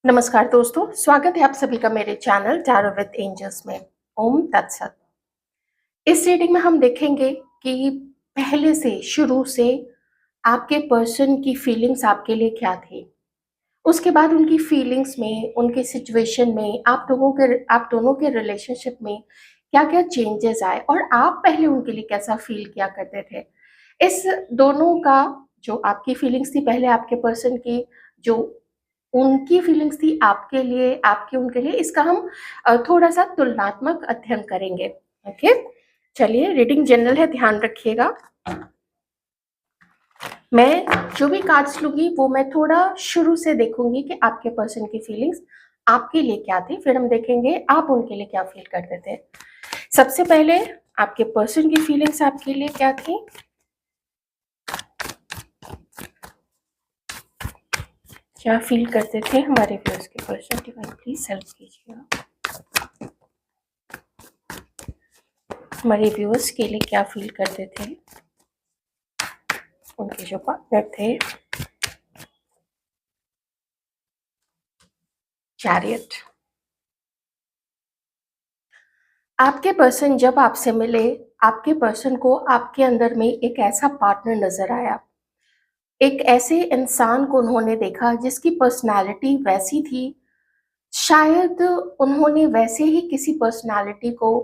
नमस्कार दोस्तों, स्वागत है आप सभी का मेरे चैनल टैरो विद एंजल्स में। ओम तत्सत। इस रीडिंग में हम देखेंगे कि पहले से शुरू से आपके पर्सन की फीलिंग्स आपके लिए क्या थी। उसके बाद उनकी फीलिंग्स में, उनके सिचुएशन में, आप दोनों के रिलेशनशिप में क्या-क्या चेंजेस आए और आप पहले उनके लिए कैसा फील किया करते थे। इस दोनों का जो आपकी फीलिंग्स थी पहले आपके पर्सन की, जो उनकी फीलिंग्स थी आपके लिए, आपकी उनके लिए, इसका हम थोड़ा-सा तुलनात्मक अध्ययन करेंगे। ओके? चलिए, रीडिंग जनरल है, ध्यान रखिएगा। मैं जो भी कार्ड्स लूँगी वो मैं थोड़ा शुरू से देखूँगी कि आपके पर्सन की फीलिंग्स आपके लिए क्या थी, फिर हम देखेंगे आप उनके लिए क्या फील करते थे। सबसे पहले आपके पर्सन की फीलिंग्स आपके लिए क्या थी? क्या फील करते थे हमारे व्यूअर्स के पर्सन? डिवाइन प्लीज हेल्प कीजिएगा। हमारे व्यूअर्स के लिए क्या फील करते थे उनके जो पार्टनर थे? चैरियट। आपके पर्सन जब आपसे मिले, आपके पर्सन को आपके अंदर में एक ऐसा पार्टनर नजर आया, एक ऐसे इंसान को उन्होंने देखा जिसकी पर्सनालिटी वैसी थी। शायद उन्होंने वैसे ही किसी पर्सनालिटी को,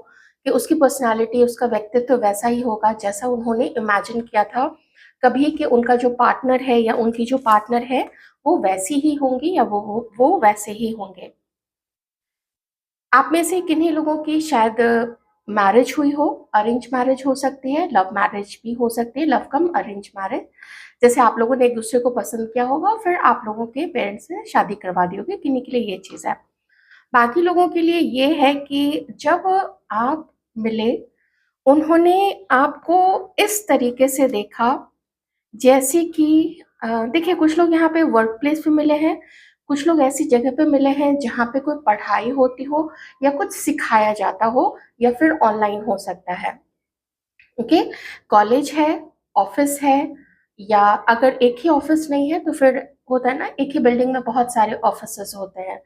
कि उसकी पर्सनालिटी, उसका व्यक्तित्व वैसा ही होगा जैसा उन्होंने इमेजिन किया था कभी, कि उनका जो पार्टनर है या उनकी जो पार्टनर है वो वैसी ही होंगी या वो वैसे ही होंगे। आप में से किन्हीं लोगों की शायद मैरिज हुई हो, अरेंज मैरिज हो सकती है, लव मैरिज भी हो सकती है, लव कम अरेंज मैरिज। जैसे आप लोगों ने एक दूसरे को पसंद किया होगा, फिर आप लोगों के पेरेंट्स ने शादी करवा दी होगी, किन्हीं के लिए ये चीज़ है। बाकी लोगों के लिए ये है कि जब आप मिले, उन्होंने आपको इस तरीके से देखा जैसे कि देखिए, कुछ लोग यहाँ पे वर्क प्लेस पे मिले हैं, कुछ लोग ऐसी जगह पे मिले हैं जहाँ पे कोई पढ़ाई होती हो या कुछ सिखाया जाता हो, या फिर ऑनलाइन हो सकता है। ओके? कॉलेज है, ऑफिस है, या अगर एक ही ऑफिस नहीं है तो फिर होता है ना, एक ही बिल्डिंग में बहुत सारे ऑफिसेस होते हैं,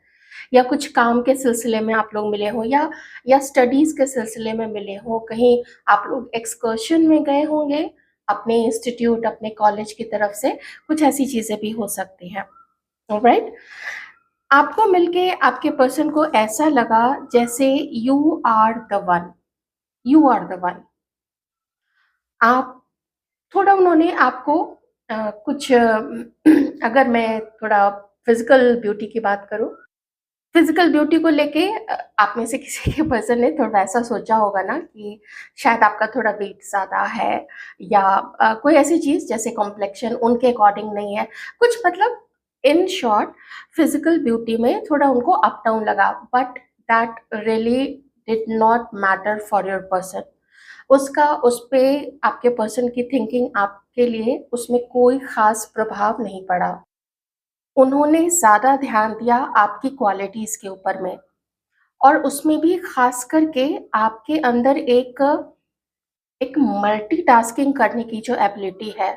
या कुछ काम के सिलसिले में आप लोग मिले हो, या स्टडीज के सिलसिले में मिले हो, कहीं आप लोग एक्सकर्शन में गए होंगे अपने इंस्टीट्यूट, अपने कॉलेज की तरफ से, कुछ ऐसी चीजें भी हो सकती हैं। ऑलराइट? आपको मिलके आपके पर्सन को ऐसा लगा जैसे you are the one, you are the one. आप थोड़ा, उन्होंने आपको कुछ अगर मैं थोड़ा फिजिकल ब्यूटी की बात करूं, फिजिकल ब्यूटी को लेके आप में से किसी के पर्सन ने थोड़ा ऐसा सोचा होगा ना कि शायद आपका थोड़ा वेट ज़्यादा है, या कोई ऐसी चीज़ जैसे कॉम्प्लेक्शन उनके अकॉर्डिंग नहीं है, कुछ मतलब इन शॉर्ट फिजिकल ब्यूटी में थोड़ा उनको अप डाउन लगा, but that really did not matter for your person. उसका उस पे आपके पर्सन की थिंकिंग आपके लिए उसमें कोई खास प्रभाव नहीं पड़ा। उन्होंने ज़्यादा ध्यान दिया आपकी क्वालिटीज़ के ऊपर में, और उसमें भी ख़ास करके आपके अंदर एक एक मल्टीटास्किंग करने की जो एबिलिटी है।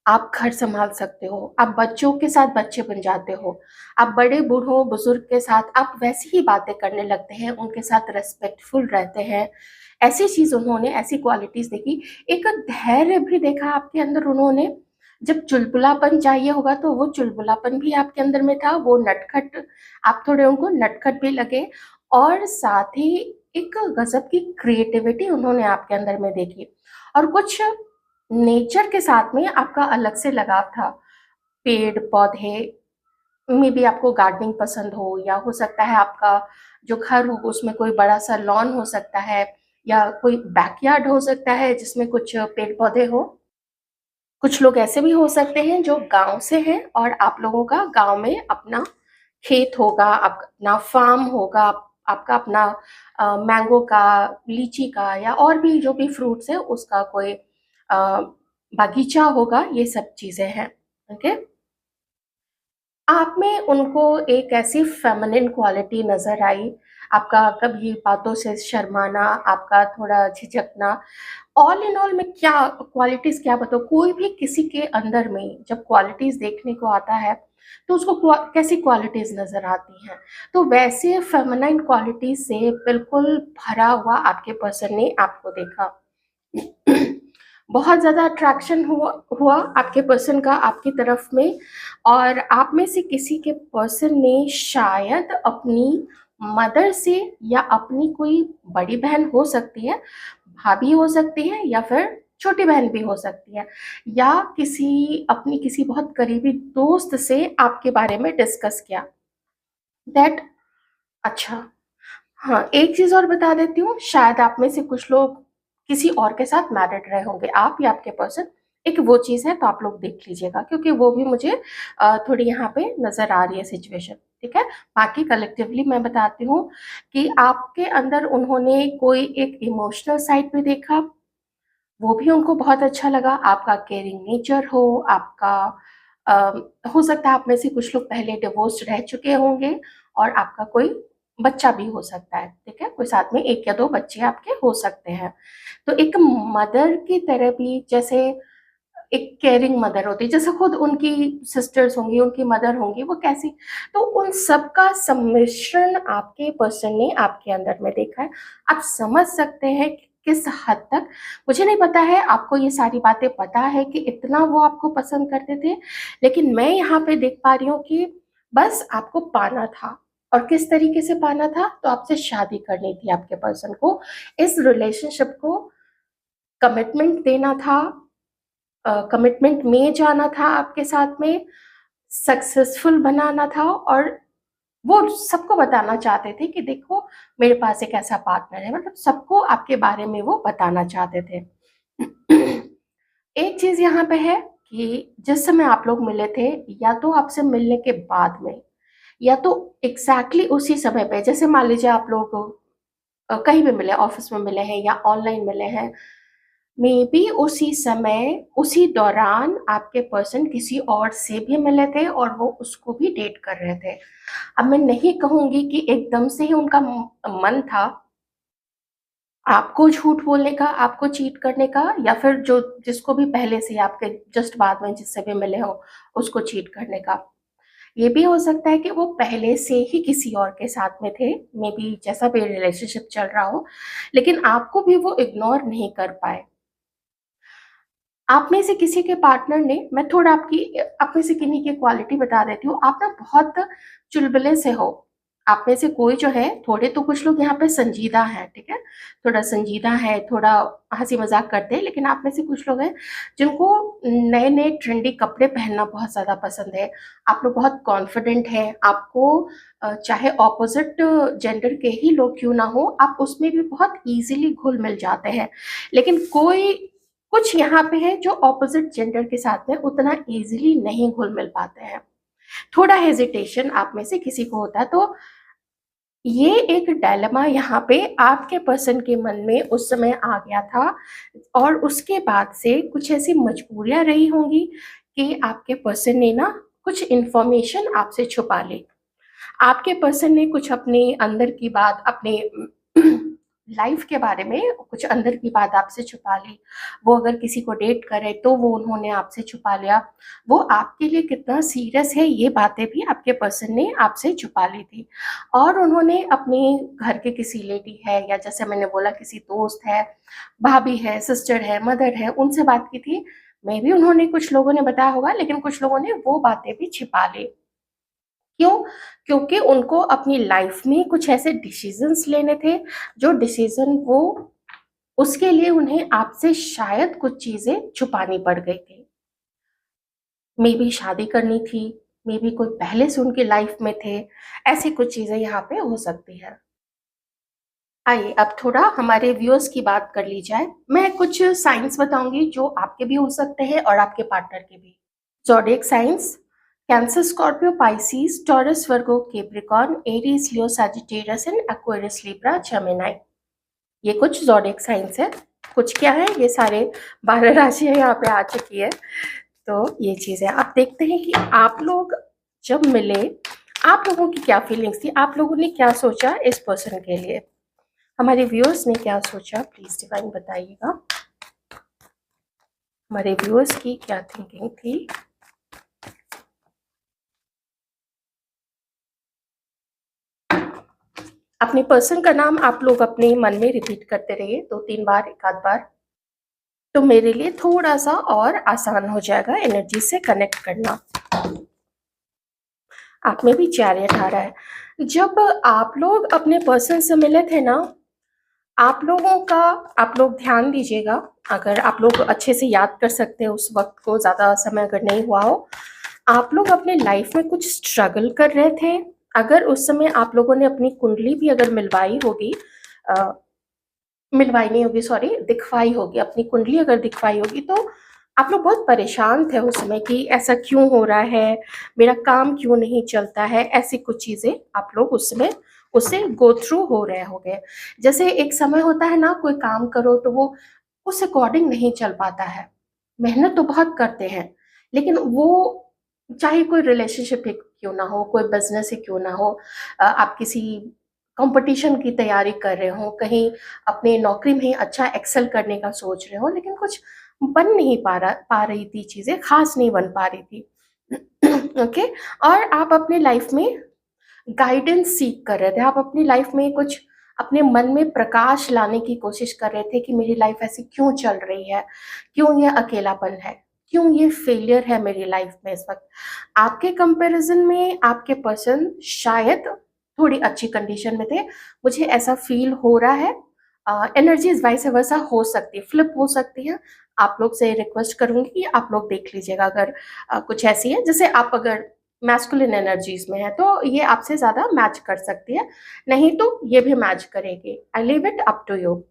आप घर सँभाल सकते हो, आप बच्चों के साथ बच्चे बन जाते हो, आप बड़े बूढ़ों, बुज़ुर्ग के साथ आप वैसी ही बातें करने लगते हैं, उनके साथ रिस्पेक्टफुल रहते हैं। ऐसी चीज़ उन्होंने, ऐसी क्वालिटीज़ देखी। एक धैर्य भी देखा आपके अंदर उन्होंने। जब चुलबुलापन चाहिए होगा तो वो चुलबुलापन भी आपके अंदर में था, वो नटखट, आप थोड़े उनको नटखट भी लगे, और साथ ही एक गज़ब की क्रिएटिविटी उन्होंने आपके अंदर में देखी, और कुछ नेचर के साथ में आपका अलग से लगाव था। पेड़-पौधे, मे बी आपको गार्डनिंग पसंद हो, या हो सकता है आपका जो घर हो उसमें कोई बड़ा-सा लॉन हो सकता है, या कोई बैकयार्ड हो सकता है जिसमें कुछ पेड़-पौधे हो। कुछ लोग ऐसे भी हो सकते हैं जो गाँव से हैं और आप लोगों का गाँव में अपना खेत होगा, आप अपना फार्म होगा, आपका अपना मैंगो का, लीची का, या और भी जो भी फ्रूट्स है उसका कोई बागीचा होगा, ये सब चीज़ें हैं। ओके? आप में उनको एक ऐसी फेमिनिन क्वालिटी नज़र आई, आपका कभी बातों से शर्माना, आपका थोड़ा झिझकना, ऑल इन ऑल मैं क्या क्वालिटीज़ क्या बताऊँ, कोई भी किसी के अंदर में जब क्वालिटीज़ देखने को आता है, तो उसको कैसी क्वालिटीज़ नज़र आती हैं। तो वैसे फेमिनाइन क्वालिटी से बिल्कुल भरा हुआ आपके पर्सन ने आपको देखा। बहुत ज़्यादा अट्रैक्शन हुआ आपके पर्सन का आपकी तरफ में, और आप में से किसी के पर्सन ने शायद अपनी मदर से, या अपनी कोई बड़ी बहन हो सकती है, भाभी हो सकती है, या फिर छोटी बहन भी हो सकती है, या किसी बहुत करीबी दोस्त से आपके बारे में डिस्कस किया दैट। अच्छा, हाँ, एक चीज़ और बता देती हूँ, शायद आप में से कुछ लोग किसी और के साथ मैरिड रहे होंगे, आप या आपके पर्सन। एक वो चीज़ है, तो आप लोग देख लीजिएगा, क्योंकि वो भी मुझे थोड़ी यहाँ पे नज़र आ रही है सिचुएशन, ठीक है। बाकी कलेक्टिवली मैं बताती हूँ कि आपके अंदर उन्होंने कोई एक इमोशनल साइड भी देखा, वो भी उनको बहुत अच्छा लगा। आपका केयरिंग नेचर हो, आपका हो सकता है आप में से कुछ लोग पहले डिवोर्स्ड रह चुके होंगे, और आपका कोई बच्चा भी हो सकता है, ठीक है। कोई साथ में 1 या 2 बच्चे आपके हो सकते हैं। तो एक मदर की तरह भी, जैसे एक केयरिंग मदर होती है, जैसे खुद उनकी सिस्टर्स होंगी, उनकी मदर होंगी, वो कैसी, तो उन सबका सम्मिश्रण आपके पर्सन ने आपके अंदर में देखा है। आप समझ सकते हैं कि किस हद तक, मुझे नहीं पता है आपको ये सारी बातें पता है कि इतना वो आपको पसंद करते थे, लेकिन मैं यहाँ पे देख पा रही हूँ कि बस आपको पाना था। और किस तरीके से पाना था, तो आपसे शादी करनी थी आपके पर्सन को, इस रिलेशनशिप को कमिटमेंट देना था, कमिटमेंट में जाना था आपके साथ में, सक्सेसफुल बनाना था, और वो सबको बताना चाहते थे कि देखो मेरे पास एक ऐसा पार्टनर है, मतलब सबको आपके बारे में वो बताना चाहते थे। एक चीज यहाँ पे है कि जिस समय आप लोग मिले थे, या तो आपसे मिलने के बाद में, या तो एग्जैक्टली उसी समय पे, जैसे मान लीजिए आप लोग कहीं भी मिले, ऑफिस में मिले हैं या ऑनलाइन मिले हैं, मे बी उसी समय, उसी दौरान आपके पर्सन किसी और से भी मिले थे, और वो उसको भी डेट कर रहे थे। अब मैं नहीं कहूंगी कि एकदम से ही उनका मन था आपको झूठ बोलने का, आपको चीट करने का, या फिर जो जिसको भी पहले से आपके जस्ट बाद में जिससे भी मिले हो उसको चीट करने का। ये भी हो सकता है कि वो पहले से ही किसी और के साथ में थे, मे बी जैसा भी रिलेशनशिप चल रहा हो, लेकिन आपको भी वो इग्नोर नहीं कर पाए। आप में से किसी के पार्टनर ने, मैं थोड़ा आप में से किन्हीं की क्वालिटी बता देती हूँ, आप ना बहुत चुलबुले से हो। आप में से कोई जो है, थोड़े तो कुछ लोग यहाँ पे संजीदा हैं, ठीक है, थोड़ा संजीदा है, थोड़ा हंसी मजाक करते हैं, लेकिन आप में से कुछ लोग हैं जिनको नए नए ट्रेंडी कपड़े पहनना बहुत ज्यादा पसंद है। आप लोग बहुत कॉन्फिडेंट हैं, आपको चाहे ऑपोजिट जेंडर के ही लोग क्यों ना हो, आप उसमें भी बहुत इजीली घुल मिल जाते हैं। लेकिन कोई कुछ यहाँ पे है जो ऑपोजिट जेंडर के साथ में उतना इजीली नहीं घुल मिल पाते हैं, थोड़ा हेजिटेशन आप में से किसी को होता है। तो ये एक डायलेमा यहाँ पे आपके पर्सन के मन में उस समय आ गया था, और उसके बाद से कुछ ऐसी मजबूरियां रही होंगी कि आपके पर्सन ने ना कुछ इंफॉर्मेशन आपसे छुपा ली। आपके पर्सन ने कुछ अपने अंदर की बात, अपने लाइफ के बारे में कुछ अंदर की बात आपसे छुपा ली। वो अगर किसी को डेट करे तो वो उन्होंने आपसे छुपा लिया। वो आपके लिए कितना सीरियस है, ये बातें भी आपके पर्सन ने आपसे छुपा ली थी। और उन्होंने अपने घर के किसी लेडी है, या जैसे मैंने बोला किसी दोस्त है, भाभी है, सिस्टर है, मदर है, उनसे बात की थी। मे भी उन्होंने, कुछ लोगों ने बताया होगा, लेकिन कुछ लोगों ने वो बातें भी छिपा ली। क्यों? क्योंकि उनको अपनी लाइफ में कुछ ऐसे डिसीजंस लेने थे, जो डिसीजन वो, उसके लिए उन्हें आपसे शायद कुछ चीजें छुपानी पड़ गई थी। मे बी शादी करनी थी, मे बी कोई पहले से उनकी लाइफ में थे, ऐसी कुछ चीजें यहाँ पे हो सकती है। आइए अब थोड़ा हमारे व्यूअर्स की बात कर ली जाए। मैं कुछ साइंस बताऊंगी जो आपके भी हो सकते हैं और आपके पार्टनर के भी। Zodiac science: cancer, Scorpio, Pisces, taurus, Virgo, Capricorn, Aries, Leo, Sagittarius and Aquarius, Libra, Gemini. ये कुछ ज़ोडिएक साइंस है। कुछ क्या है, ये सारे 12 राशियां यहाँ पे आ चुकी है। तो ये चीज़ है। अब देखते हैं कि आप लोग जब मिले, आप लोगों की क्या फीलिंग्स थी, आप लोगों ने क्या सोचा इस पर्सन के लिए, हमारे व्यूअर्स ने क्या सोचा, प्लीज डिवाइन बताइएगा, हमारे व्यूअर्स की क्या थिंकिंग थी। अपने पर्सन का नाम आप लोग अपने मन में रिपीट करते रहिए 2-3 बार, 1 आध बार, तो मेरे लिए थोड़ा-सा और आसान हो जाएगा एनर्जी से कनेक्ट करना। आप में भी चैरियट आ रहा है। जब आप लोग अपने पर्सन से मिले थे ना, आप लोगों का आप लोग ध्यान दीजिएगा, अगर आप लोग अच्छे से याद कर सकते हैं उस वक़्त को, ज़्यादा समय अगर नहीं हुआ हो, आप लोग अपने लाइफ़ में कुछ स्ट्रगल कर रहे थे। अगर उस समय आप लोगों ने अपनी कुंडली भी अगर मिलवाई होगी, अ, मिलवाई नहीं होगी, सॉरी, दिखवाई होगी, अपनी कुंडली अगर दिखवाई होगी, तो आप लोग बहुत परेशान थे उस समय कि ऐसा क्यों हो रहा है, मेरा काम क्यों नहीं चलता है, ऐसी कुछ चीज़ें आप लोग उस समय उससे गो थ्रू हो रहे होंगे। जैसे एक समय होता है ना, कोई काम करो तो वो उस अकॉर्डिंग नहीं चल पाता है। मेहनत तो बहुत करते हैं, लेकिन वो चाहे कोई रिलेशनशिप ही क्यों ना हो, कोई बिज़नेस ही क्यों ना हो, आप किसी कॉम्पिटिशन की तैयारी कर रहे हो, कहीं अपने नौकरी में अच्छा एक्सेल करने का सोच रहे हो, लेकिन कुछ बन नहीं पा रही थी, चीज़ें ख़ास नहीं बन पा रही थी। ओके। और आप अपनी लाइफ़ में गाइडेंस सीक कर रहे थे, आप अपनी लाइफ़ में कुछ अपने मन में प्रकाश लाने की कोशिश कर रहे थे कि मेरी लाइफ़ ऐसी क्यों चल रही है? क्यों ये अकेलापन है? क्यों ये फेलियर है मेरी लाइफ़ में इस वक़्त? आपके कंपैरिज़न में आपके पर्सन शायद थोड़ी अच्छी कंडीशन में थे, मुझे ऐसा फ़ील हो रहा है। एनर्जीज़ वाइस वर्सा हो सकती है, फ्लिप हो सकती है। आप लोग से रिक्वेस्ट करूँगी कि आप लोग देख लीजिएगा, अगर कुछ ऐसी है, जैसे आप अगर मैस्कुलिन एनर्जीज़ में है, तो ये आपसे ज़्यादा मैच कर सकती है, नहीं तो ये भी मैच करेगी। I leave it up to you.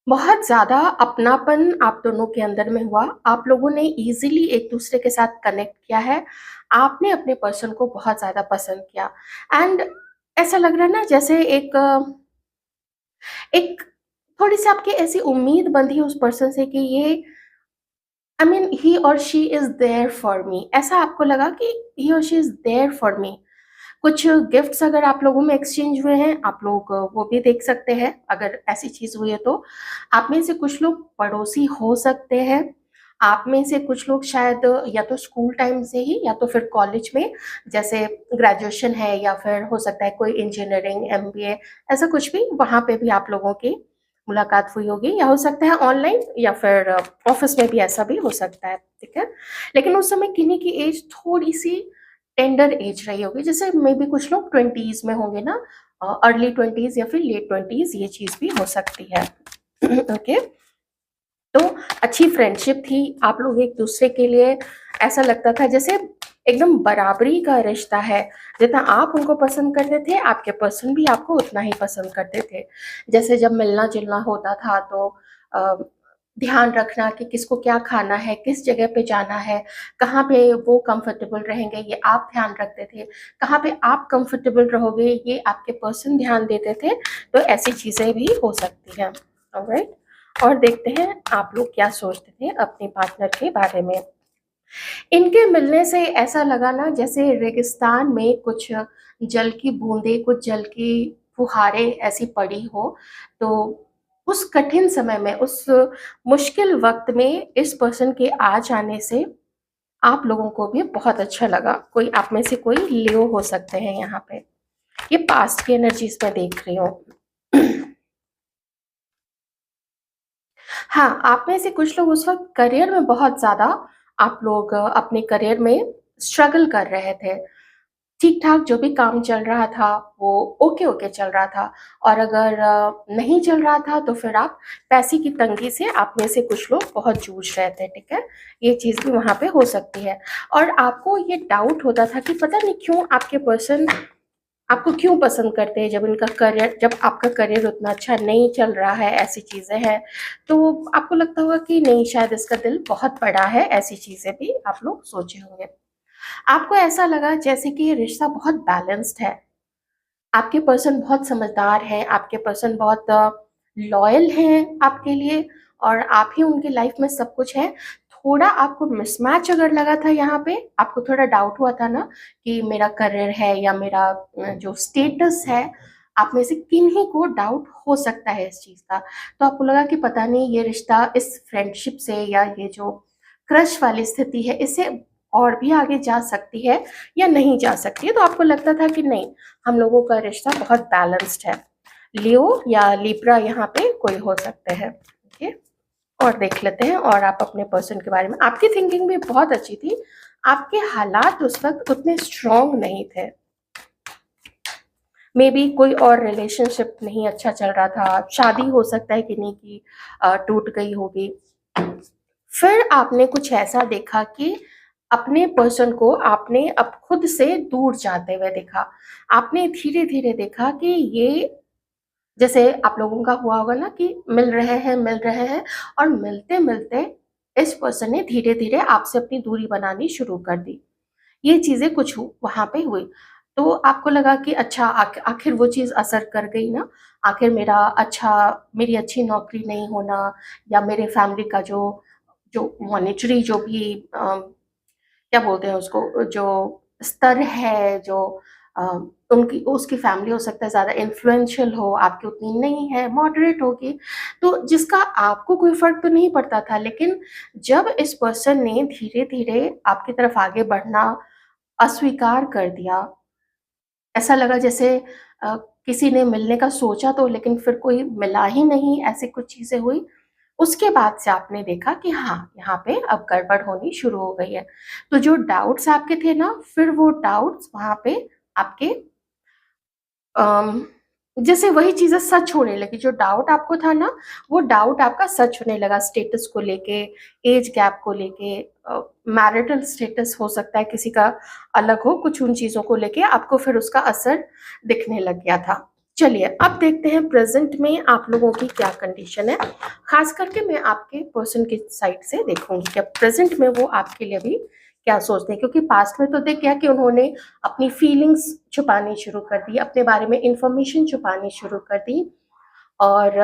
बहुत ज़्यादा अपनापन आप दोनों के अंदर में हुआ, आप लोगों ने ईज़िली एक-दूसरे के साथ कनेक्ट किया है, आपने अपने पर्सन को बहुत ज़्यादा पसंद किया। एंड ऐसा लग रहा है ना, जैसे एक थोड़ी-सी आपकी ऐसी उम्मीद बंधी उस पर्सन से कि ये, आई मीन, ही और she is there for me, ऐसा आपको लगा कि ही और she is there for me. कुछ गिफ्ट्स अगर आप लोगों में एक्सचेंज हुए हैं, आप लोग वो भी देख सकते हैं, अगर ऐसी चीज़ हुई है तो। आप में से कुछ लोग पड़ोसी हो सकते हैं, आप में से कुछ लोग शायद या तो स्कूल टाइम से ही या तो फिर कॉलेज में, जैसे ग्रेजुएशन है, या फिर हो सकता है कोई इंजीनियरिंग, एमबीए, ऐसा कुछ भी, वहाँ पे भी आप लोगों की मुलाकात हुई होगी, या हो सकता है ऑनलाइन, या फिर ऑफ़िस में भी ऐसा भी हो सकता है, ठीक है? लेकिन उस समय किन्हीं की एज थोड़ी-सी टेंडर एज रही होगी, जैसे मे बी कुछ लोग 20s में होंगे ना, अर्ली 20s या फिर लेट 20s, ये चीज़ भी हो सकती है। ओके। तो अच्छी फ्रेंडशिप थी, आप लोग एक-दूसरे के लिए, ऐसा लगता था जैसे एकदम बराबरी का रिश्ता है, जितना आप उनको पसंद करते थे, आपके पर्सन भी आपको उतना ही पसंद करते थे। जैसे जब मिलना-जुलना होता था तो अ, ध्यान रखना कि किसको क्या खाना है, किस जगह पे जाना है, कहाँ पे वो कंफर्टेबल रहेंगे, ये आप ध्यान रखते थे। कहाँ पे आप कंफर्टेबल रहोगे, ये आपके पर्सन ध्यान देते थे, तो ऐसी चीज़ें भी हो सकती हैं। ऑलराइट? और देखते हैं आप लोग क्या सोचते थे अपने पार्टनर के बारे में। इनके मिलने से ऐसा लगा ना, जैसे रेगिस्तान में कुछ जल की बूंदें, कुछ जल की फुहारें ऐसी पड़ी हो, तो उस कठिन समय में, उस मुश्किल वक़्त में इस पर्सन के आ जाने से आप लोगों को भी बहुत अच्छा लगा। कोई आप में से कोई लियो हो सकते हैं यहाँ पे। ये पास्ट की एनर्जीज़ मैं देख रही हूँ। हाँ, आप में से कुछ लोग उस वक़्त करियर में बहुत ज़्यादा, आप लोग अपने करियर में स्ट्रगल कर रहे थे। ठीक-ठाक जो भी काम चल रहा था, वो ओके-ओके चल रहा था, और अगर नहीं चल रहा था, तो फिर आप पैसे की तंगी से आप में से कुछ लोग बहुत जूझ रहे थे, ठीक है? ये चीज़ भी वहाँ पे हो सकती है, और आपको ये डाउट होता था कि पता नहीं क्यों आपके पर्सन आपको क्यों पसंद करते हैं, जब आपका करियर उतना अच्छा नहीं चल रहा है, ऐसी चीज़ें हैं, तो आपको लगता होगा कि नहीं, शायद इसका दिल बहुत बड़ा है, ऐसी चीज़ें भी आप लोग सोचे होंगे। आपको ऐसा लगा जैसे कि ये रिश्ता बहुत बैलेंस्ड है, आपके पर्सन बहुत समझदार हैं, आपके पर्सन बहुत लॉयल हैं आपके लिए, और आप ही उनकी लाइफ में सब कुछ हैं। थोड़ा आपको मिसमैच अगर लगा था यहाँ पे, आपको थोड़ा डाउट हुआ था ना कि मेरा करियर है या मेरा जो स्टेटस है, आप में से किन्हीं को डाउट हो सकता है इस चीज़ का। तो आपको लगा कि पता नहीं ये रिश्ता इस फ्रेंडशिप से, या ये जो क्रश वाली स्थिति है, इससे और भी आगे जा सकती है या नहीं जा सकती है। तो आपको लगता था कि नहीं, हम लोगों का रिश्ता बहुत बैलेंस्ड है। लियो या लिब्रा यहाँ पे कोई हो सकते हैं। ओके, और देख लेते हैं। और आप अपने पर्सन के बारे में, आपकी थिंकिंग भी बहुत अच्छी थी, आपके हालात उस वक्त उतने स्ट्रॉन्ग नहीं थे। मे बी कोई और रिलेशनशिप नहीं अच्छा चल रहा था, शादी हो सकता है किन्हीं की टूट गई होगी। फिर आपने कुछ ऐसा देखा कि अपने पर्सन को आपने अब खुद से दूर जाते हुए देखा। आपने धीरे धीरे देखा कि ये, जैसे आप लोगों का हुआ होगा ना कि मिल रहे हैं, और मिलते मिलते इस पर्सन ने धीरे धीरे आपसे अपनी दूरी बनानी शुरू कर दी। ये चीजें कुछ वहां पे हुई। तो आपको लगा कि अच्छा, आखिर वो चीज असर कर गई ना। आखिर मेरी अच्छी नौकरी नहीं होना, या मेरे फैमिली का जो जो मॉनेटरी जो भी क्या बोलते हैं उसको, जो स्तर है, जो अ, उनकी उसकी फैमिली हो सकता है ज़्यादा इन्फ्लुएंशियल हो, आपकी उतनी नहीं है, मॉडरेट होगी, तो जिसका आपको कोई फ़र्क तो नहीं पड़ता था। लेकिन जब इस पर्सन ने धीरे-धीरे आपकी तरफ आगे बढ़ना अस्वीकार कर दिया, ऐसा लगा जैसे अ, किसी ने मिलने का सोचा तो लेकिन फिर कोई मिला ही नहीं, ऐसी कुछ चीज़ें हुई। उसके बाद से आपने देखा कि हाँ, यहाँ पे अब गड़बड़ होनी शुरू हो गई है। तो जो डाउट्स आपके थे ना, फिर वो डाउट्स वहाँ पे आपके अम, जैसे वही चीज़ें सच होने लगी। जो डाउट आपको था ना, वो डाउट आपका सच होने लगा, स्टेटस को लेके, एज गैप को लेके, मैरिटल स्टेटस हो सकता है किसी का अलग हो, कुछ उन चीज़ों को लेके आपको फिर उसका असर दिखने लग गया था। चलिए, अब देखते हैं प्रेज़ेंट में आप लोगों की क्या कंडीशन है। ख़ास करके मैं आपके पर्सन की साइड से देखूँगी कि अब प्रेज़ेंट में वो आपके लिए अभी क्या सोचते हैं। क्योंकि पास्ट में तो देख गया कि उन्होंने अपनी फीलिंग्स छुपानी शुरू कर दी, अपने बारे में इंफॉर्मेशन छुपानी शुरू कर दी, और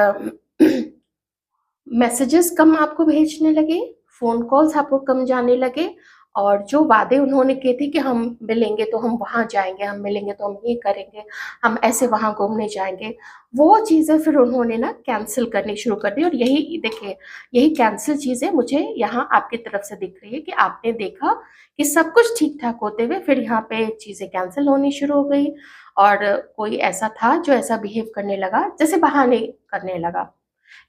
मैसेजेस कम आपको भेजने लगे, फ़ोन कॉल्स आपको कम जाने लगे, और जो वादे उन्होंने किए थे कि हम मिलेंगे तो हम वहाँ जाएँगे, हम मिलेंगे तो हम ये करेंगे, हम ऐसे वहाँ घूमने जाएँगे, वो चीज़ें फिर उन्होंने ना कैंसल करनी शुरू कर दी। और यही देखिए, यही कैंसल चीज़ें मुझे यहाँ आपकी तरफ से दिख रही है कि आपने देखा कि सब कुछ ठीक-ठाक होते हुए फिर यहाँ पे चीज़ें कैंसल होनी शुरू हो गई, और कोई ऐसा था जो ऐसा बिहेव करने लगा, जैसे बहाने करने लगा।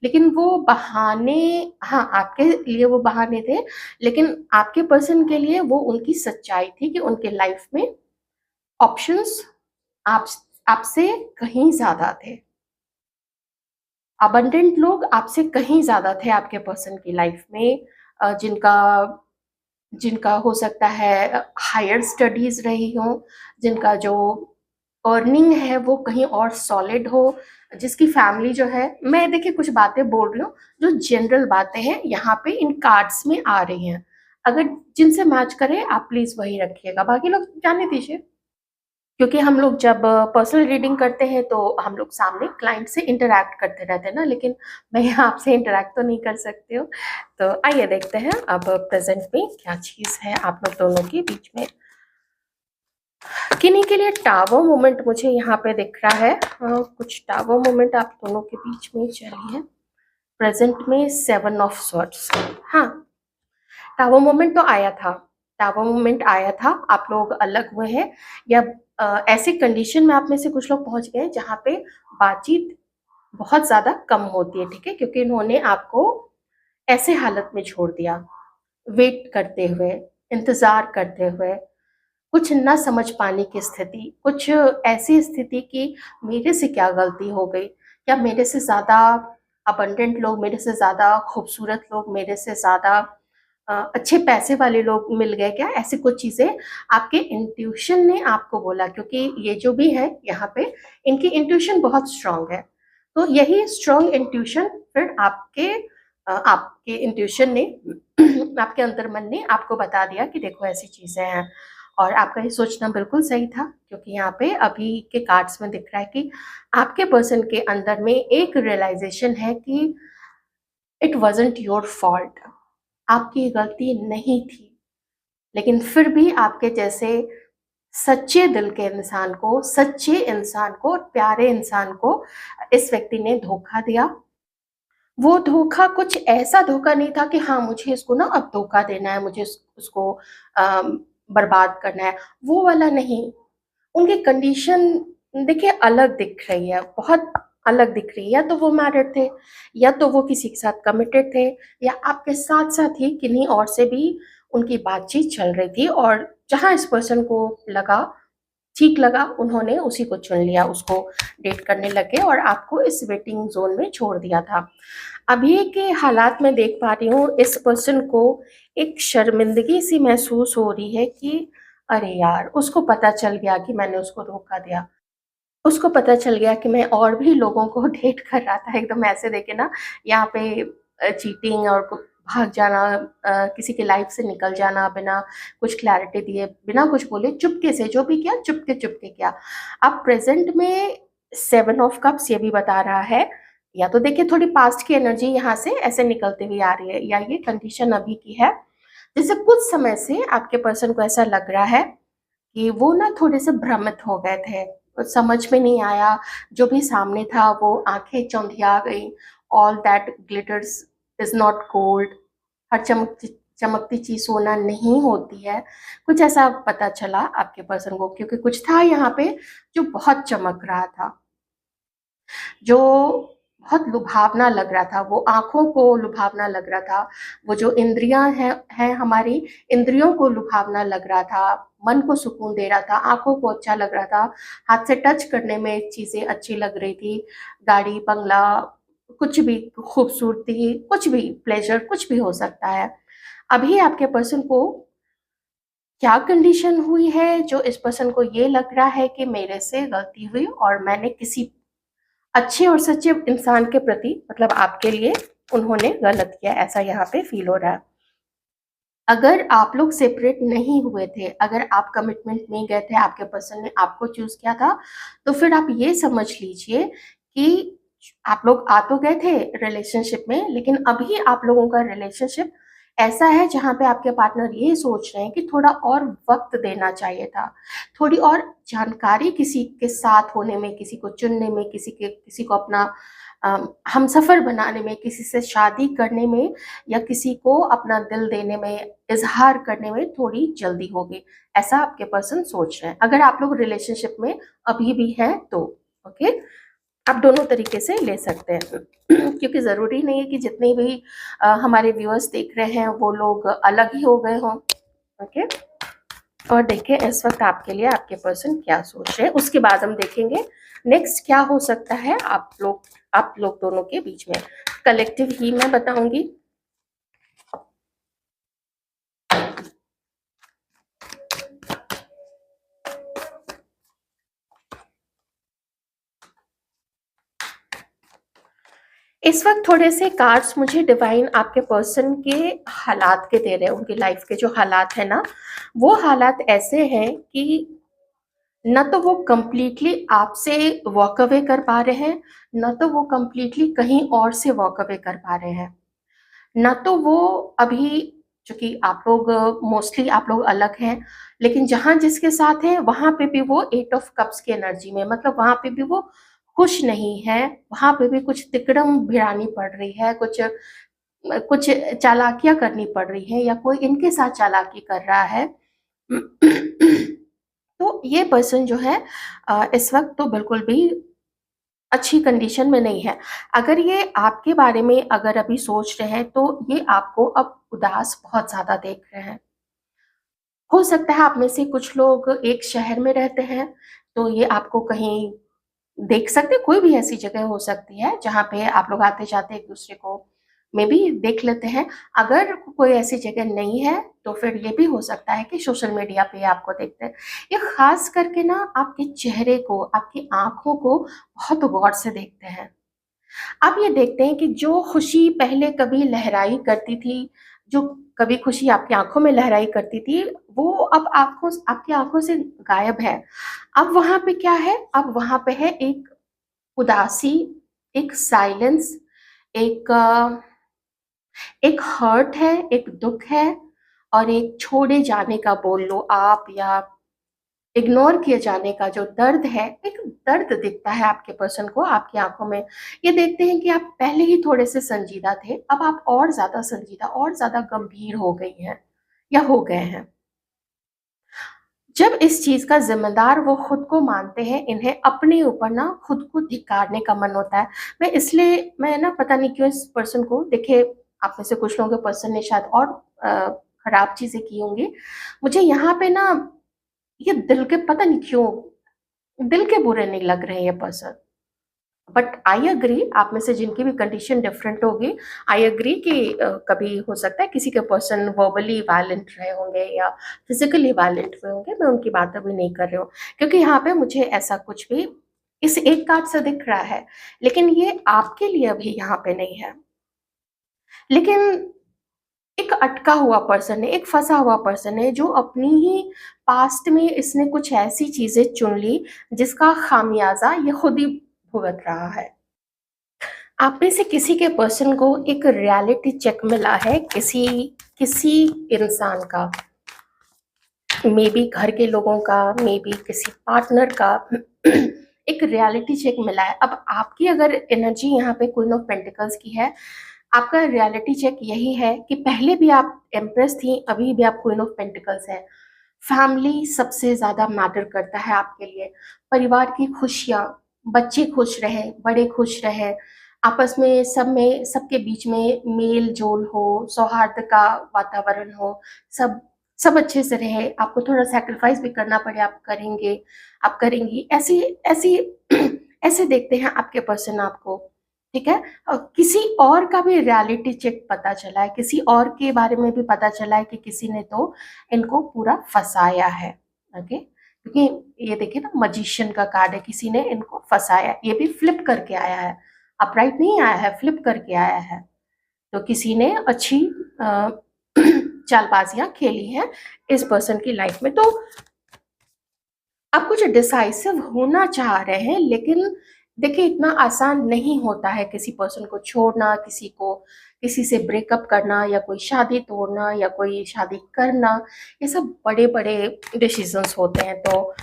लेकिन वो बहाने, हाँ, आपके लिए वो बहाने थे, लेकिन आपके पर्सन के लिए वो उनकी सच्चाई थी कि उनके लाइफ में ऑप्शंस आप आपसे कहीं ज़्यादा थे। अबंडेंट लोग आपसे कहीं ज़्यादा थे आपके पर्सन की लाइफ में, जिनका जिनका हो सकता है हायर स्टडीज़ रही हों, जिनका जो अर्निंग है वो कहीं और सॉलिड हो, जिसकी फैमिली जो है, मैं देखिए कुछ बातें बोल रही हूँ जो जनरल बातें हैं, यहाँ पे इन कार्ड्स में आ रही हैं। अगर जिनसे मैच करे आप प्लीज़ वही रखिएगा, बाकी लोग जाने दीजिए। क्योंकि हम लोग जब पर्सनल रीडिंग करते हैं तो हम लोग सामने क्लाइंट से इंटरैक्ट करते रहते हैं ना, लेकिन मैं यहाँ आपसे इंटरैक्ट तो नहीं कर सकती हूँ। तो आइए देखते हैं अब प्रेज़ेंट में क्या चीज़ है आप लोग दोनों के बीच में। किन्हीं के लिए टावर मोमेंट मुझे यहाँ पे दिख रहा है। कुछ टावर मोमेंट आप दोनों के बीच में चली है। प्रेज़ेंट में 7 ऑफ स्वॉर्ड्स। हाँ, टावर मोमेंट तो आया था, टावर मोमेंट आया था, आप लोग अलग हुए हैं, या ऐसी कंडीशन में आप में से कुछ लोग पहुँच गए हैं जहाँ पे बातचीत बहुत ज़्यादा कम होती है, ठीक है? क्योंकि इन्होंने आपको ऐसे हालत में छोड़ दिया, वेट करते हुए, इंतज़ार करते हुए, कुछ ना समझ पाने की स्थिति, कुछ ऐसी स्थिति कि मेरे से क्या गलती हो गई? क्या मेरे से ज़्यादा अबंडेंट लोग, मेरे से ज़्यादा खूबसूरत लोग, मेरे से ज़्यादा अच्छे पैसे वाले लोग मिल गए क्या? ऐसी कुछ चीज़ें आपके इंट्यूशन ने आपको बोला, क्योंकि ये जो भी है यहाँ पे, इनकी इंट्यूशन बहुत स्ट्रॉन्ग है। तो यही स्ट्रॉन्ग इंट्यूशन फिर आपके इंट्यूशन ने आपके अंतर्मन ने आपको बता दिया कि देखो ऐसी चीज़ें हैं। और आपका ये सोचना बिल्कुल सही था, क्योंकि यहाँ पे अभी के कार्ड्स में दिख रहा है कि आपके पर्सन के अंदर में एक रियलाइज़ेशन है कि इट वाज़न्ट योर फॉल्ट, आपकी गलती नहीं थी। लेकिन फिर भी आपके जैसे सच्चे दिल के इंसान को, सच्चे इंसान को और प्यारे इंसान को इस व्यक्ति ने धोखा दिया। वो धोखा कुछ ऐसा धोखा नहीं था कि हाँ, मुझे इसको ना अब धोखा देना है, मुझे उसको बर्बाद करना है, वो वाला नहीं। उनकी कंडीशन देखिए अलग दिख रही है, बहुत अलग दिख रही है। या तो वो मैरिड थे, या तो वो किसी के साथ कमिटेड थे, या आपके साथ-साथ ही किन्हीं और से भी उनकी बातचीत चल रही थी, और जहाँ इस पर्सन को लगा, ठीक लगा, उन्होंने उसी को चुन लिया, उसको डेट करने लगे और आपको इस वेटिंग ज़ोन में छोड़ दिया था। अभी के हालात में देख पा रही हूँ, इस पर्सन को एक शर्मिंदगी-सी महसूस हो रही है कि अरे यार! उसको पता चल गया कि मैंने उसको धोखा दिया। उसको पता चल गया कि मैं और भी लोगों को डेट कर रहा था। एकदम ऐसे देखे ना, यहाँ पे चीटिंग और भाग जाना, किसी की लाइफ से निकल जाना बिना कुछ क्लैरिटी दिए, बिना कुछ बोले, चुपके से जो भी किया, चुपके-चुपके किया। अब प्रेज़ेंट में 7 ऑफ कप्स ये भी बता रहा है, या तो देखिए थोड़ी पास्ट की एनर्जी यहाँ से ऐसे निकलती हुई आ रही है, या ये कंडीशन अभी की है। जैसे कुछ समय से आपके पर्सन को ऐसा लग रहा है कि वो ना थोड़े-से भ्रमित हो गए थे। कुछ समझ में नहीं आया, जो भी सामने था वो आँखें चौंधिया गईं, all that glitters is not gold, हर चमकती चीज़ सोना नहीं होती है। कुछ ऐसा पता चला आपके पर्सन को, क्योंकि कुछ था यहाँ पे जो बहुत चमक रहा था। जो बहुत लुभावना लग रहा था, वो आँखों को लुभावना लग रहा था, वो जो इंद्रियाँ हैं हमारी, इंद्रियों को लुभावना लग रहा था, मन को सुकून दे रहा था, आँखों को अच्छा लग रहा था, हाथ से टच करने में चीज़ें अच्छी लग रही थी, गाड़ी, बंगला, कुछ भी, खूबसूरती, कुछ भी, प्लेज़र कुछ भी हो सकता है। अभी आपके पर्सन को क्या कंडीशन हुई है, जो इस पर्सन को ये लग रहा है कि मेरे से गलती हुई और मैंने किसी अच्छे और सच्चे इंसान के प्रति, मतलब आपके लिए, उन्होंने गलत किया, ऐसा यहाँ पे फील हो रहा है। अगर आप लोग सेपरेट नहीं हुए थे, अगर आप कमिटमेंट में गए थे, आपके पर्सन ने आपको चूज़ किया था, तो फिर आप ये समझ लीजिए कि आप लोग आ तो गए थे रिलेशनशिप में, लेकिन अभी आप लोगों का रिलेशनशिप ऐसा है जहाँ पे आपके पार्टनर ये सोच रहे हैं कि थोड़ा और वक़्त देना चाहिए था। थोड़ी और जानकारी किसी के साथ होने में, किसी को चुनने में, किसी को अपना हमसफ़र बनाने में, किसी से शादी करने में, या किसी को अपना दिल देने में, इज़हार करने में थोड़ी जल्दी होगी, ऐसा आपके पर्सन सोच रहे हैं। अगर आप लोग रिलेशनशिप में अभी भी हैं तो, ओके? आप दोनों तरीके से ले सकते हैं क्योंकि ज़रूरी नहीं है कि जितने भी हमारे व्यूअर्स देख रहे हैं वो लोग अलग ही हो गए हों, ओके? और देखें इस वक़्त आपके लिए आपके पर्सन क्या सोच रहे हैं, उसके बाद हम देखेंगे नेक्स्ट क्या हो सकता है आप लोग दोनों के बीच में। कलेक्टिव ही मैं बताऊँगी। इस वक़्त थोड़े से कार्ड्स मुझे डिवाइन आपके पर्सन के हालात के दे रहे हैं, उनकी लाइफ़ के जो हालात हैं ना, वो हालात ऐसे हैं कि ना तो वो कंप्लीटली आपसे वॉक अवे कर पा रहे हैं, ना तो वो कंप्लीटली कहीं और से वॉक अवे कर पा रहे हैं। ना तो वो अभी, चूँकि आप लोग मोस्टली आप लोग अलग हैं, लेकिन जहाँ जिसके साथ हैं, वहाँ पे भी वो 8 ऑफ कप्स की एनर्जी में, मतलब वहाँ पे भी वो खुश नहीं है, वहाँ पे भी कुछ तिकड़म भिड़ानी पड़ रही है, कुछ चालाकियाँ करनी पड़ रही हैं, या कोई इनके साथ चालाकी कर रहा है। तो ये पर्सन जो है इस वक़्त तो बिल्कुल भी अच्छी कंडीशन में नहीं है। अगर ये आपके बारे में अगर अभी सोच रहे हैं, तो ये आपको अब उदास बहुत ज़्यादा देख रहे हैं। हो सकता है आप में से कुछ लोग एक शहर में रहते हैं, तो ये आपको कहीं देख सकते हैं, कोई भी ऐसी जगह हो सकती है जहाँ पे आप लोग आते-जाते एक-दूसरे को मेबी देख लेते हैं। अगर कोई ऐसी जगह नहीं है, तो फिर ये भी हो सकता है कि सोशल मीडिया पे आपको देखते हैं। ये ख़ास करके ना आपके चेहरे को, आपकी आँखों को बहुत गौर से देखते हैं। आप ये देखते हैं कि जो खुशी पहले कभी लहराई करती थी, जो कभी खुशी आपकी आँखों में लहराई करती थी, वो अब आपकी आँखों से गायब है। अब वहाँ पे क्या है? अब वहाँ पे है एक उदासी, एक साइलेंस, एक एक हर्ट है, एक दुःख है, और एक छोड़े जाने का बोल लो आप, या इग्नोर किए जाने का जो दर्द है, एक दर्द दिखता है आपके पर्सन को आपकी आंखों में, ये देखते हैं कि आप पहले ही थोड़े से संजीदा थे, अब आप और ज्यादा संजीदा और ज्यादा गंभीर हो गई हैं या हो गए हैं। जब इस चीज का जिम्मेदार वो खुद को मानते हैं, इन्हें अपने ऊपर ना खुद को धिक्कारने का मन होता है। मैं ना पता नहीं क्यों इस पर्सन को देखे, आप में से कुछ लोगों के पर्सन ने शायद और खराब चीजें की होंगी। मुझे यहाँ पे ना ये दिल के पता नहीं क्यों दिल के बुरे नहीं लग रहे हैं ये पर्सन। बट आई अग्री, आप में से जिनकी भी कंडीशन डिफरेंट होगी, आई अग्री कि कभी हो सकता है किसी के पर्सन वर्बली वायलेंट रहे होंगे या फिजिकली वायलेंट हुए होंगे। मैं उनकी बात अभी नहीं कर रही हूँ, क्योंकि यहाँ पे मुझे ऐसा कुछ भी इस एक कार्ड से दिख रहा है, लेकिन ये आपके लिए अभी यहाँ पे नहीं है। लेकिन एक अटका हुआ पर्सन है, एक फंसा हुआ पर्सन है, जो अपनी ही पास्ट में इसने कुछ ऐसी चीजें चुन ली जिसका खामियाजा ये खुद ही भुगत रहा है। आप में से किसी के पर्सन को एक रियलिटी चेक मिला है किसी किसी इंसान का, मे बी घर के लोगों का, मे बी किसी पार्टनर का एक रियलिटी चेक मिला है। अब आपकी अगर एनर्जी यहाँ पे क्वीन ऑफ पेंटिकल्स की है, आपका रियलिटी चेक यही है कि पहले भी आप एम्प्रेस थी, अभी भी आप क्वीन ऑफ पेंटिकल्स है। फैमिली सबसे ज्यादा मैटर करता है आपके लिए, परिवार की खुशियाँ, बच्चे खुश रहे, बड़े खुश रहे, आपस में सबके बीच में मेल जोल हो, सौहार्द का वातावरण हो, सब सब अच्छे से रहे। आपको थोड़ा सैक्रिफाइस भी करना पड़े, आप करेंगे, आप करेंगी, ऐसी ऐसी ऐसे देखते हैं आपके पर्सन आपको। ठीक है, किसी और का भी रियलिटी चेक पता चला है, किसी और के बारे में भी पता चला है कि किसी ने तो इनको पूरा फंसाया है। ओके, क्योंकि ये देखिए ना, मजिशियन का कार्ड है, किसी ने इनको फंसाया, ये भी फ्लिप करके आया है, अपराइट नहीं आया है, फ्लिप करके आया है। तो किसी ने अच्छी चालबाजियां खेली हैं इस पर्सन की लाइफ में। तो आप कुछ डिसाइसिव होना चाह रहे हैं, लेकिन देखिए इतना आसान नहीं होता है किसी पर्सन को छोड़ना, किसी से ब्रेकअप करना, या कोई शादी तोड़ना, या कोई शादी करना। ये सब बड़े बड़े डिसीजंस होते हैं। तो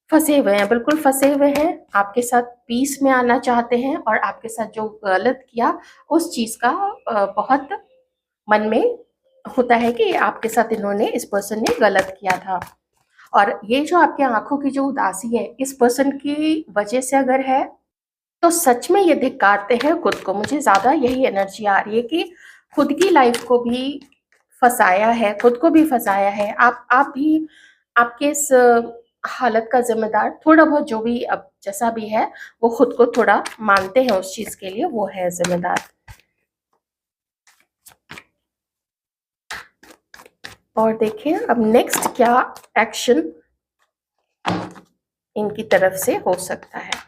फंसे हुए हैं, बिल्कुल फंसे हुए हैं, आपके साथ पीस में आना चाहते हैं, और आपके साथ जो गलत किया उस चीज का बहुत मन में होता है कि आपके साथ इन्होंने, इस पर्सन ने गलत किया था। और ये जो आपके आंखों की जो उदासी है इस पर्सन की वजह से अगर है, तो सच में ये धिक्कारते हैं खुद को। मुझे ज्यादा यही एनर्जी आ रही है कि खुद की लाइफ को भी फंसाया है, खुद को भी फंसाया है। आप भी आपके इस हालत का जिम्मेदार थोड़ा बहुत, जो भी अब जैसा भी है, वो खुद को थोड़ा मानते हैं उस चीज के लिए, वो है जिम्मेदार। और देखिए अब नेक्स्ट क्या एक्शन इनकी तरफ से हो सकता है।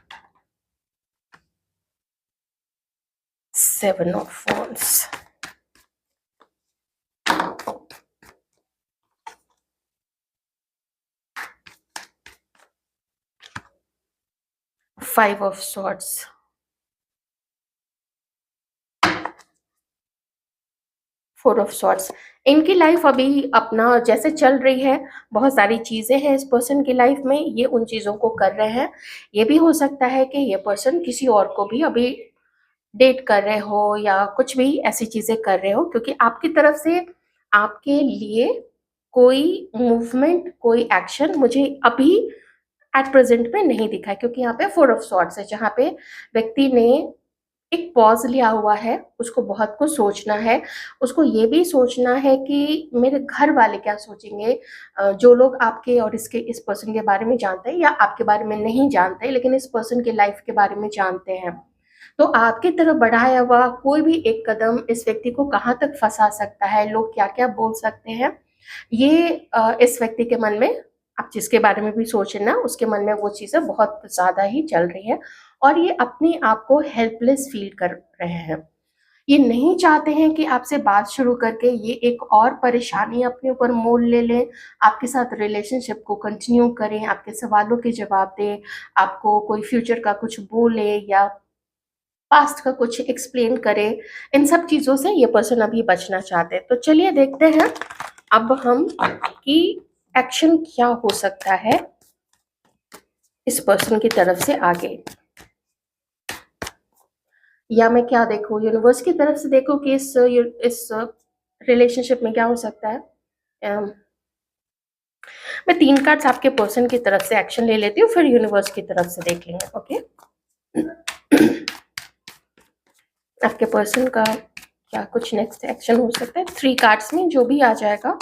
7 of Wands, 5 of Swords, 4 of Swords। इनकी लाइफ अभी अपना जैसे चल रही है, बहुत सारी चीजें हैं इस पर्सन की लाइफ में, ये उन चीजों को कर रहे हैं। ये भी हो सकता है कि ये पर्सन किसी और को भी अभी डेट कर रहे हो, या कुछ भी ऐसी चीजें कर रहे हो, क्योंकि आपकी तरफ से आपके लिए कोई मूवमेंट, कोई एक्शन मुझे अभी एट प्रेजेंट में नहीं दिखा है। क्योंकि यहाँ पे 4 ऑफ Swords है, जहाँ पे व्यक्ति ने एक पॉज लिया हुआ है, उसको बहुत कुछ सोचना है, उसको ये भी सोचना है कि मेरे घर वाले क्या सोचेंगे। जो लोग आपके और इस पर्सन के बारे में जानते हैं, या आपके बारे में नहीं जानते लेकिन इस पर्सन के लाइफ के बारे में जानते हैं, तो आपकी तरफ बढ़ाया हुआ कोई भी एक कदम इस व्यक्ति को कहाँ तक फंसा सकता है, लोग क्या क्या बोल सकते हैं, ये इस व्यक्ति के मन में, आप जिसके बारे में भी सोच रहे ना, उसके मन में वो चीजें बहुत ज्यादा ही चल रही है, और ये अपने आप को हेल्पलेस फील कर रहे हैं। ये नहीं चाहते हैं कि आपसे बात शुरू करके ये एक और परेशानी अपने ऊपर मोल ले लें, आपके साथ रिलेशनशिप को कंटिन्यू करें, आपके सवालों के जवाब दें, आपको कोई फ्यूचर का कुछ बोले, या पास्ट का कुछ एक्सप्लेन करे। इन सब चीजों से ये पर्सन अभी बचना चाहते हैं। तो चलिए देखते हैं अब हम कि एक्शन क्या हो सकता है इस पर्सन की तरफ से आगे, या मैं क्या देखूँ, यूनिवर्स की तरफ से देखूँ कि इस रिलेशनशिप में क्या हो सकता है। मैं 3 कार्ड्स आपके पर्सन की तरफ से एक्शन ले लेती हूँ, फिर यूनिवर्स की तरफ से देख लेंगे। ओके, आपके पर्सन का क्या कुछ नेक्स्ट एक्शन हो सकता है। 3 कार्ड्स में जो भी आ जाएगा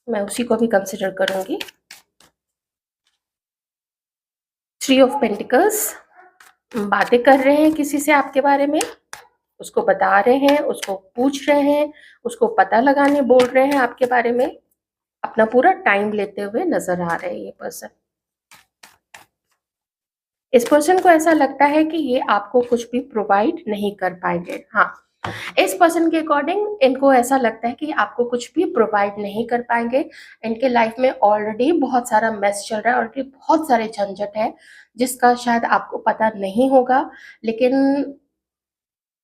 मैं उसी को भी कंसिडर करूंगी। 3 ऑफ पेंटिकल्स, बातें कर रहे हैं किसी से आपके बारे में, उसको बता रहे हैं, उसको पूछ रहे हैं, उसको पता लगाने बोल रहे हैं आपके बारे में, अपना पूरा टाइम लेते हुए नजर आ रहे हैं ये पर्सन। इस पर्सन को ऐसा लगता है कि ये आपको कुछ भी प्रोवाइड नहीं कर पाएंगे। हाँ, इस पर्सन के अकॉर्डिंग इनको ऐसा लगता है कि आपको कुछ भी प्रोवाइड नहीं कर पाएंगे। इनके लाइफ में ऑलरेडी बहुत सारा मेस चल रहा है, ऑलरेडी बहुत सारे झंझट है जिसका शायद आपको पता नहीं होगा। लेकिन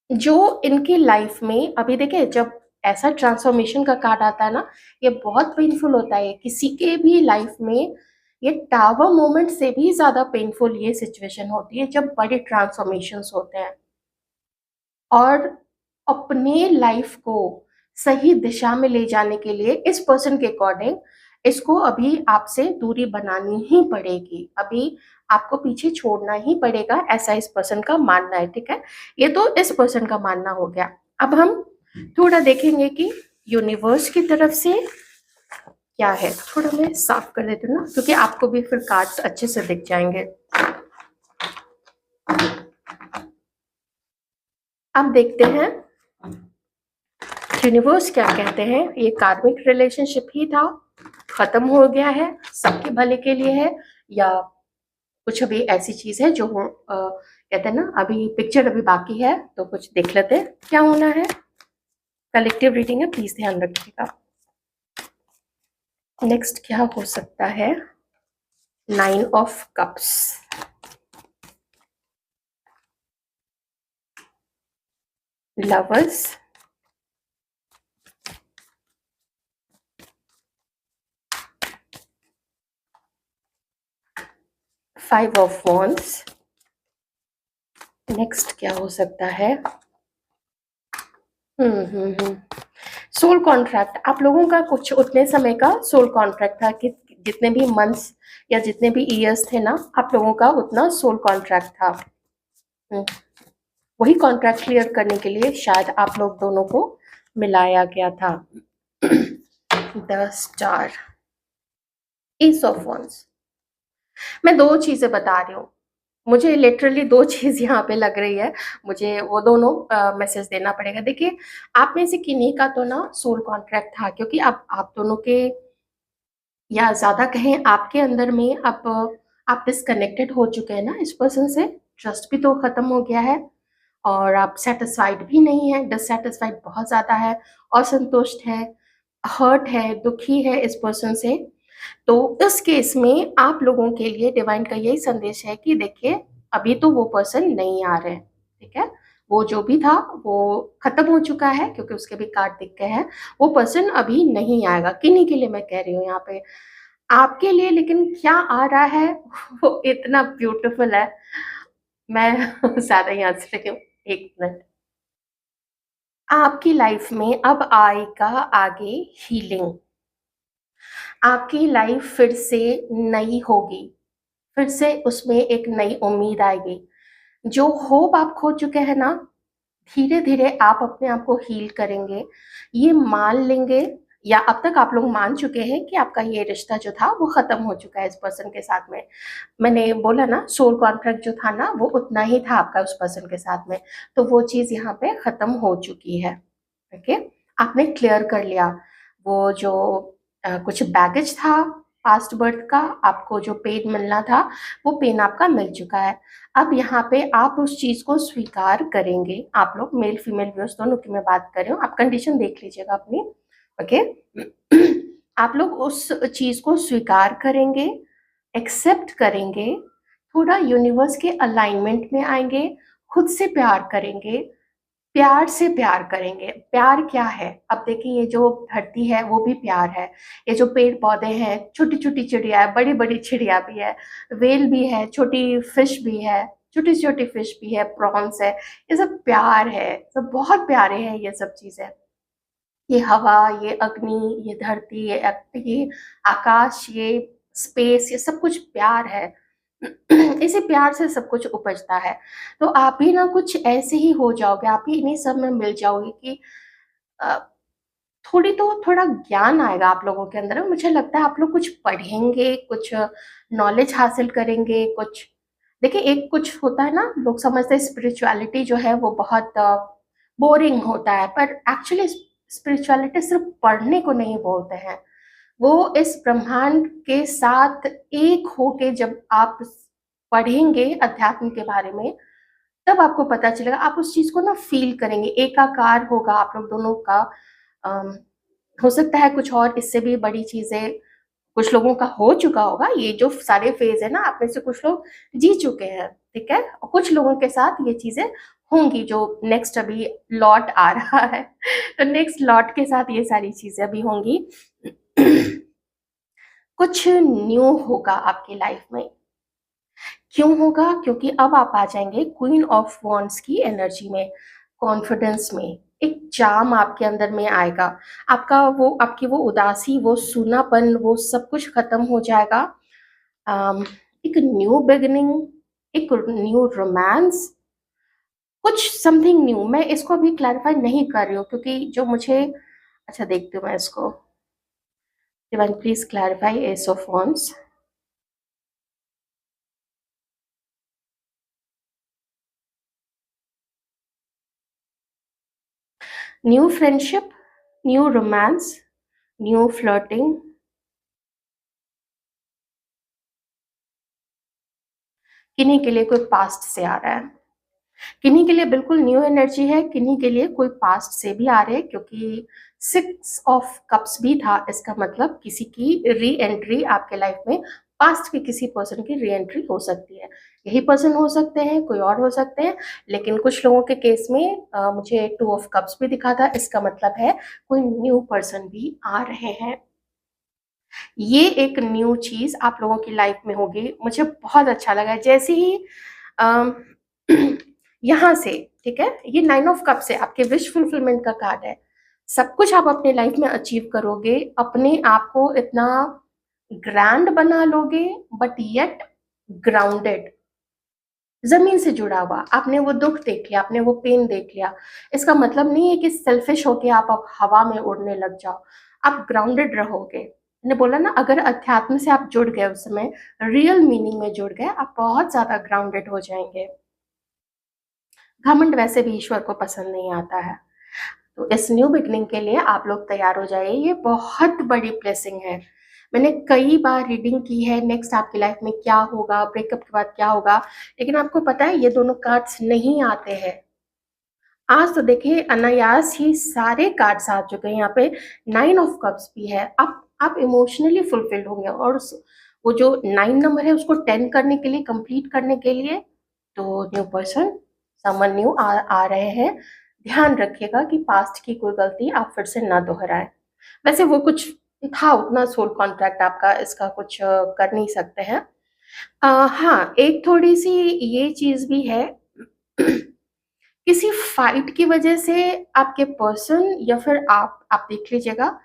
जो इनकी लाइफ में अभी देखिए, जब ऐसा ट्रांसफॉर्मेशन का कार्ड आता है ना, ये बहुत पेनफुल होता है किसी के भी लाइफ में। ये टावर मोमेंट से भी ज्यादा पेनफुल ये सिचुएशन होती है जब बड़े ट्रांसफॉर्मेशंस होते हैं, और अपने लाइफ को सही दिशा में ले जाने के लिए इस पर्सन के अकॉर्डिंग इसको अभी आपसे दूरी बनानी ही पड़ेगी, अभी आपको पीछे छोड़ना ही पड़ेगा, ऐसा इस पर्सन का मानना है। ठीक है, ये तो इस पर्सन का मानना हो गया। अब हम थोड़ा देखेंगे कि यूनिवर्स की तरफ से क्या है। थोड़ा मैं साफ कर देती हूँ ना, क्योंकि आपको भी फिर कार्ड्स अच्छे से दिख जाएंगे। अब देखते हैं यूनिवर्स क्या कहते हैं। ये कार्मिक रिलेशनशिप ही था, खत्म हो गया है, सबके भले के लिए है, या कुछ अभी ऐसी चीज है जो कहते हैं ना, अभी पिक्चर अभी बाकी है, तो कुछ देख लेते हैं क्या होना है। कलेक्टिव रीडिंग है, प्लीज ध्यान रखिएगा। नेक्स्ट क्या हो सकता है। 9 of cups, lovers, 5 of wands. Next क्या हो सकता है। सोल कॉन्ट्रैक्ट, आप लोगों का कुछ उतने समय का सोल कॉन्ट्रैक्ट था कि जितने भी मंथ्स या जितने भी ईयर्स थे ना, आप लोगों का उतना सोल कॉन्ट्रैक्ट था। वही कॉन्ट्रैक्ट क्लियर करने के लिए शायद आप लोग दोनों को मिलाया गया था। The star, S of wands. मैं 2 चीजें बता रही हूँ, मुझे लिटरली 2 चीज यहाँ पे लग रही है, मुझे वो दोनों मैसेज देना पड़ेगा। देखिए, आप में से किन्हीं का तो ना सोल कॉन्ट्रैक्ट था, क्योंकि अब आप दोनों के, या ज्यादा कहें आपके अंदर में अब आप डिस्कनेक्टेड हो चुके हैं ना इस पर्सन से, ट्रस्ट भी तो खत्म हो गया है, और आप सेटिस्फाइड भी नहीं है, डिससेटिस्फाइड बहुत ज्यादा है, असंतुष्ट है, हर्ट है, दुखी है इस पर्सन से। तो इस केस में आप लोगों के लिए डिवाइन का यही संदेश है कि देखिए, अभी तो वो पर्सन नहीं आ रहे, ठीक है, वो जो भी था वो खत्म हो चुका है, क्योंकि उसके भी कार्ड दिख गए हैं। वो पर्सन अभी नहीं आएगा, किन्हीं के लिए मैं कह रही हूँ यहाँ पे, आपके लिए। लेकिन क्या आ रहा है वो इतना ब्यूटीफुल है, मैं ज्यादा ही हंस रही हूँ। एक मिनट, आपकी लाइफ में अब आएगा आगे हीलिंग, आपकी लाइफ फिर से नई होगी, फिर से उसमें एक नई उम्मीद आएगी। जो होप आप खो चुके हैं ना, धीरे धीरे आप अपने आप को हील करेंगे, ये मान लेंगे, या अब तक आप लोग मान चुके हैं कि आपका ये रिश्ता जो था वो खत्म हो चुका है इस पर्सन के साथ में। मैंने बोला ना, सोल कॉन्ट्रैक्ट जो था ना वो उतना ही था आपका उस पर्सन के साथ में, तो वो चीज यहाँ पे खत्म हो चुकी है। ओके, आपने क्लियर कर लिया वो जो कुछ बैगेज था पास्ट बर्थ का, आपको जो पेन मिलना था वो पेन आपका मिल चुका है। अब यहाँ पे आप उस चीज को स्वीकार करेंगे, आप लोग मेल फीमेल व्यूअर्स दोनों की मैं बात कर रही हूँ, आप कंडीशन देख लीजिएगा अपनी। ओके, आप लोग उस चीज को स्वीकार करेंगे, एक्सेप्ट करेंगे, थोड़ा यूनिवर्स के अलाइनमेंट में आएंगे, खुद से प्यार करेंगे, प्यार से प्यार करेंगे। प्यार क्या है? अब देखिए, ये जो धरती है वो भी प्यार है, ये जो पेड़-पौधे हैं, छोटी-छोटी चिड़िया है, बड़ी-बड़ी चिड़िया भी है, व्हेल भी है, छोटी फिश भी है, छोटी-छोटी फिश भी है, प्रॉन्स है, ये सब प्यार है, सब बहुत प्यारे हैं ये सब चीज़ें। ये हवा, ये अग्नि, ये धरती, ये आकाश, ये स्पेस, ये सब कुछ प्यार है। इसी प्यार से सब कुछ उपजता है। तो आप भी ना कुछ ऐसे ही हो जाओगे, आप भी इन्हीं सब में मिल जाओगे कि अ, थोड़ा ज्ञान आएगा आप लोगों के अंदर। मुझे लगता है आप लोग कुछ पढ़ेंगे, कुछ नॉलेज हासिल करेंगे, कुछ देखिए, एक कुछ होता है ना, लोग समझते हैं स्पिरिचुअलिटी जो है वो बहुत बोरिंग होता है, पर एक्चुअली स्पिरिचुअलिटी सिर्फ पढ़ने को नहीं बोलते हैं। वो इस ब्रह्मांड के साथ एक होके जब आप पढ़ेंगे अध्यात्म के बारे में, तब आपको पता चलेगा, आप उस चीज़ को ना फ़ील करेंगे, एकाकार होगा आप लोग दोनों का। अम, हो सकता है कुछ और इससे भी बड़ी चीज़ें कुछ लोगों का हो चुका होगा, ये जो सारे फ़ेज़ है ना, आप में से कुछ लोग जी चुके हैं, ठीक है? और कुछ लोगों के साथ ये चीज़ें होंगी जो नेक्स्ट अभी लॉट आ रहा है। तो नेक्स्ट लॉट के साथ ये सारी चीज़ें अभी होंगी। कुछ न्यू होगा आपकी लाइफ़ में। क्यों होगा? क्योंकि अब आप आ जाएँगे क्वीन ऑफ वांड्स की एनर्जी में, कॉन्फिडेंस में, एक चार्म आपके अंदर में आएगा। आपकी वो उदासी, वो सूनापन, वो सब कुछ खत्म हो जाएगा। अम, एक न्यू बिगिनिंग, एक न्यू रोमांस, कुछ समथिंग न्यू। मैं इसको अभी क्लैरिफाई नहीं कर रही हूँ क्योंकि जो मुझे अच्छा देखती हूँ मैं इसको। Divine please clarify S of wands. New friendship, new romance, new flirting, किन्हीं के लिए कोई पास्ट से आ रहा है, किन्हीं के लिए बिल्कुल न्यू एनर्जी है, किन्हीं के लिए कोई पास्ट से भी आ रहे हैं, क्योंकि 6 ऑफ कप्स भी था, इसका मतलब किसी की री एंट्री आपके लाइफ में, पास्ट के किसी पर्सन की री एंट्री हो सकती है। यही पर्सन हो सकते हैं, कोई और हो सकते हैं, लेकिन कुछ लोगों के केस में मुझे 2 ऑफ कप्स भी दिखा था, इसका मतलब है कोई न्यू पर्सन भी आ रहे हैं। ये एक न्यू चीज़ आप लोगों की लाइफ में होगी, मुझे बहुत अच्छा लगा। जैसे ही अम, यहाँ से, ठीक है? ये 9 ऑफ कप्स है, आपके विश फुलफिलमेंट का कार्ड है। सब कुछ आप अपने लाइफ में अचीव करोगे, अपने आप को इतना ग्रैंड बना लोगे, बट येट ग्राउंडेड, ज़मीन से जुड़ा हुआ। आपने वो दुःख देख लिया, आपने वो पेन देख लिया। इसका मतलब नहीं है कि सेल्फिश होके आप अब हवा में उड़ने लग जाओ। आप ग्राउंडेड रहोगे। मैंने बोला ना, अगर अध्यात्म से आप जुड़ गए उस समय, रियल मीनिंग में जुड़ गए, आप बहुत ज़्यादा ग्राउंडेड हो जाएँगे। घमंड वैसे भी ईश्वर को पसंद नहीं आता है। तो इस न्यू बिगिनिंग के लिए आप लोग तैयार हो जाइए, ये बहुत बड़ी ब्लेसिंग है। मैंने कई बार रीडिंग की है, नेक्स्ट आपकी लाइफ में क्या होगा, ब्रेकअप के बाद क्या होगा, लेकिन आपको पता है ये दोनों कार्ड्स नहीं आते हैं। आज तो देखिए अनायास ही सारे कार्ड्स आ चुके हैं यहाँ पे, 9 ऑफ कप्स भी है। आप इमोशनली फुलफिल्ड होंगे, और उस वो जो 9 नंबर है उसको 10 करने के लिए, कंप्लीट करने के लिए, तो न्यू पर्सन, समवन न्यू आ रहे हैं। ध्यान रखिएगा कि पास्ट की कोई गलती आप फिर से ना दोहराएं। वैसे वो कुछ था, उतना सोल कॉन्ट्रैक्ट आपका, इसका कुछ कर नहीं सकते हैं। हाँ, एक थोड़ी-सी ये चीज़ भी है, किसी फाइट की वजह से आपके पर्सन या फिर आप देख लीजिएगा,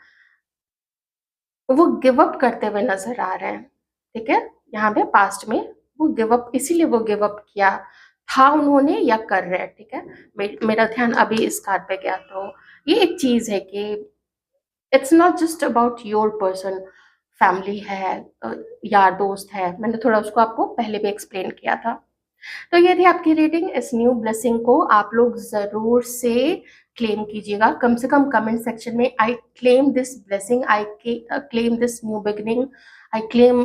वो गिव अप करते हुए नज़र आ रहे हैं, ठीक है? यहाँ पे पास्ट में वो गिव अप, इसीलिए वो गिव अप किया था उन्होंने या कर रहे हैं, ठीक है? मेरा ध्यान अभी इस कार्ड पे गया, तो ये एक चीज़ है कि it's not just about your person, family है, यार दोस्त है, मैंने थोड़ा उसको आपको पहले भी एक्सप्लेन किया था। तो ये थी आपकी रीडिंग। इस न्यू ब्लेसिंग को आप लोग ज़रूर से क्लेम कीजिएगा, कम से कम कमेंट सेक्शन में I claim this blessing, I claim this new beginning, I claim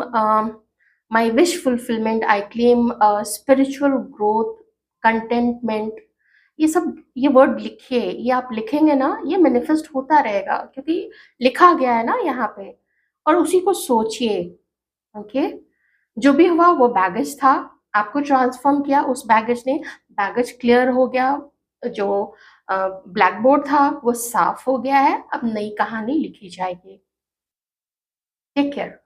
my wish fulfilment, I claim spiritual growth, contentment. ये वर्ड लिखिए, ये आप लिखेंगे ना, ये मैनिफेस्ट होता रहेगा, क्योंकि लिखा गया है ना यहाँ पे, और उसी को सोचिए। ओके, जो भी हुआ वो बैगेज था, आपको ट्रांसफॉर्म किया उस बैगेज ने, बैगेज क्लियर हो गया। जो ब्लैक बोर्ड था वो साफ हो गया है, अब नई कहानी लिखी जाएगी। Take care.